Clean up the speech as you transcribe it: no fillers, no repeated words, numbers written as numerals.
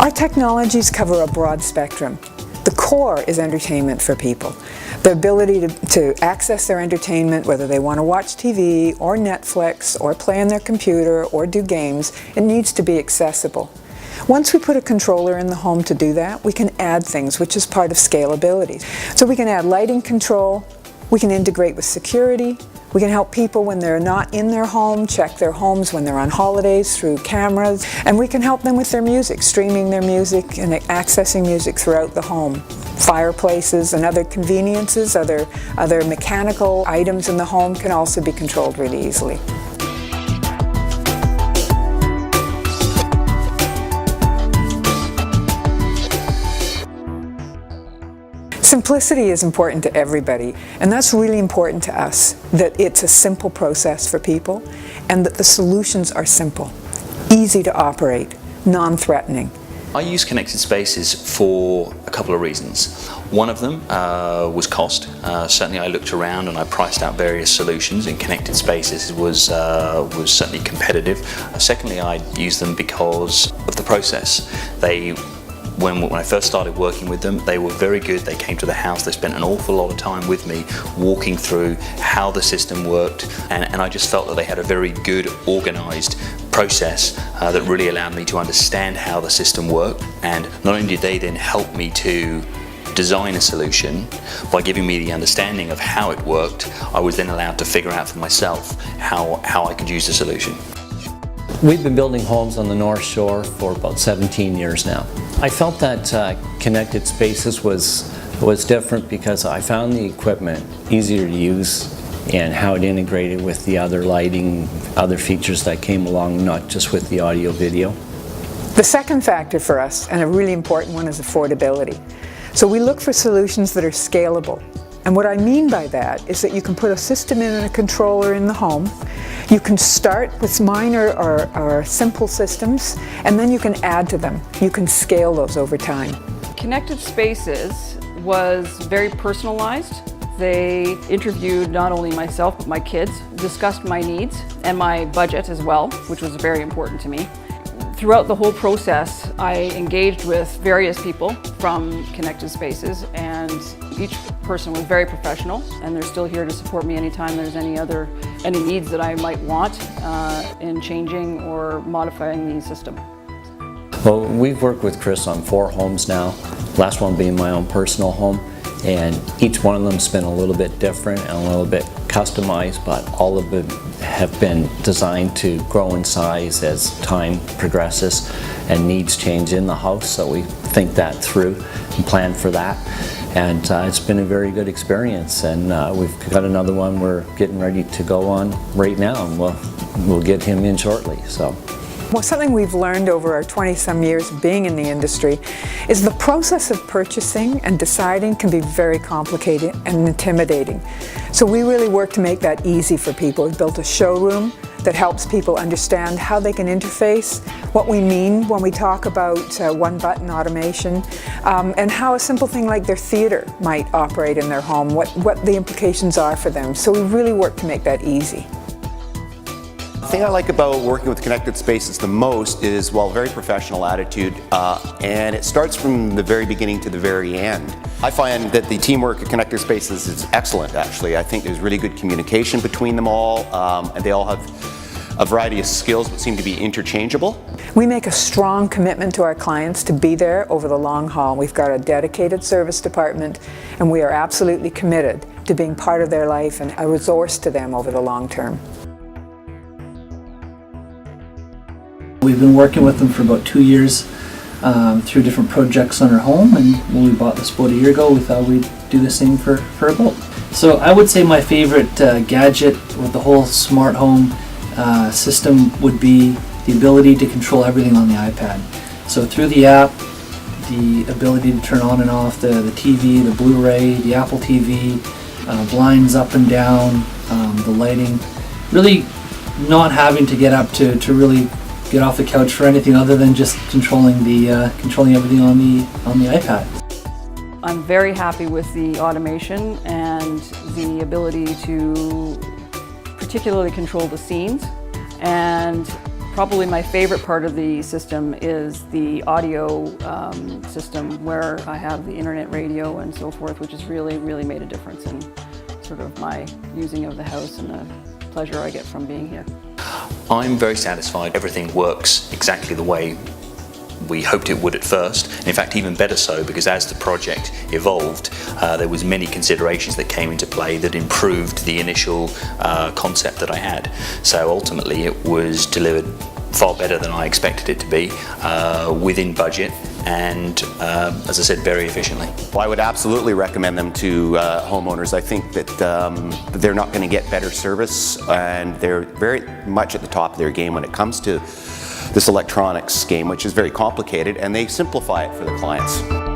Our technologies cover a broad spectrum. The core is entertainment for people. The ability to access their entertainment, whether they want to watch TV or Netflix or play on their computer or do games, it needs to be accessible. Once we put a controller in the home to do that, we can add things, which is part of scalability. So we can add lighting control, we can integrate with security, we can help people when they're not in their home, check their homes when they're on holidays through cameras, and we can help them with their music, streaming their music and accessing music throughout the home. Fireplaces and other conveniences, other mechanical items in the home can also be controlled really easily. Simplicity is important to everybody, and that's really important to us, that it's a simple process for people and that the solutions are simple, easy to operate, non-threatening. I use connected spaces for a couple of reasons. One of them was cost. Certainly I looked around and I priced out various solutions, and connected spaces was certainly competitive. Secondly, I used them because of the process. When I first started working with them, they were very good. They came to the house, they spent an awful lot of time with me walking through how the system worked, and I just felt that they had a very good, organized process that really allowed me to understand how the system worked. And not only did they then help me to design a solution by giving me the understanding of how it worked, I was then allowed to figure out for myself how I could use the solution. We've been building homes on the North Shore for about 17 years now. I felt that connected spaces was different because I found the equipment easier to use and how it integrated with the other lighting, other features that came along, not just with the audio video. The second factor for us, and a really important one, is affordability. So we look for solutions that are scalable. And what I mean by that is that you can put a system in and a controller in the home. You can start with minor or simple systems, and then you can add to them. You can scale those over time. Connected Spaces was very personalized. They interviewed not only myself, but my kids, discussed my needs and my budget as well, which was very important to me. Throughout the whole process, I engaged with various people from Connected Spaces, and each person was very professional, and they're still here to support me anytime there's any needs that I might want in changing or modifying the system. Well, we've worked with Chris on 4 homes now, last one being my own personal home, and each one of them's been a little bit different and a little bit customized, but all of them have been designed to grow in size as time progresses and needs change in the house, so we think that through and plan for that. And it's been a very good experience, and we've got another one we're getting ready to go on right now, and we'll get him in shortly. Well, something we've learned over our 20-some years of being in the industry is the process of purchasing and deciding can be very complicated and intimidating. So we really work to make that easy for people. We've built a showroom that helps people understand how they can interface, what we mean when we talk about one-button automation, and how a simple thing like their theater might operate in their home, what the implications are for them. So we really work to make that easy. The thing I like about working with Connected Spaces the most is, well, very professional attitude, and it starts from the very beginning to the very end. I find that the teamwork at Connected Spaces is excellent, actually. I think there's really good communication between them all, and they all have a variety of skills that seem to be interchangeable. We make a strong commitment to our clients to be there over the long haul. We've got a dedicated service department, and we are absolutely committed to being part of their life and a resource to them over the long term. We've been working with them for about 2 years through different projects on our home, and when we bought this about a year ago, we thought we'd do the same for a boat. So I would say my favorite gadget with the whole smart home system would be the ability to control everything on the iPad. So through the app, the ability to turn on and off the TV, the Blu-ray, the Apple TV, blinds up and down, the lighting, really not having to get up to really get off the couch for anything other than just controlling everything on the iPad. I'm very happy with the automation and the ability to particularly control the scenes and Probably my favorite part of the system is the audio system, where I have the internet radio and so forth, which has really made a difference in sort of my using of the house and the pleasure I get from being here. I'm very satisfied. Everything works exactly the way we hoped it would at first. In fact, even better so, because as the project evolved, there was many considerations that came into play that improved the initial concept that I had. So ultimately it was delivered far better than I expected it to be, within budget, and as I said, very efficiently. Well, I would absolutely recommend them to homeowners. I think that they're not going to get better service, and they're very much at the top of their game when it comes to this electronics game, which is very complicated, and they simplify it for the clients.